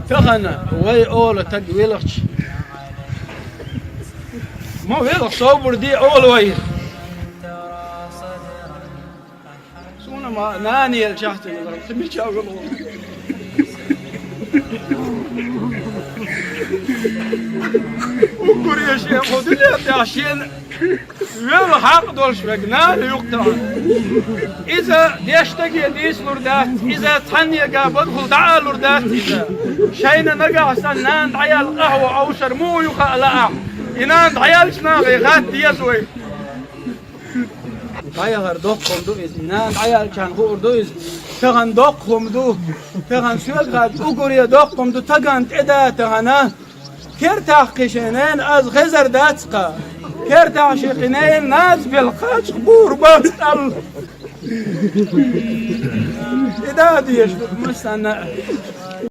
تغنى وي أول تقويلش ما ويلك صوبر دي أول وي سونا ما ناني الشحت تمشي أقول وكل يا شيخ خذ لي عشان ويل حق دولش بقنا يقطع إذا يشتكي ديس لردات إذا تحني قابل خل دعا لردات إذا شينا نقع سنان عيال قهوة أو شرمو يخلع إنان عيال شناغي غات يزوي عيال دوقهم دو إذ إنان عيال كان خور دو إذ تغن دوقهم دو تغن سوال غات أقري دوقهم دو تغن تدا تغنا كرتاح قشنين از غزر داتقا كرتاح شقنين ناس بالقاش بور بطل إذا ديش مستنى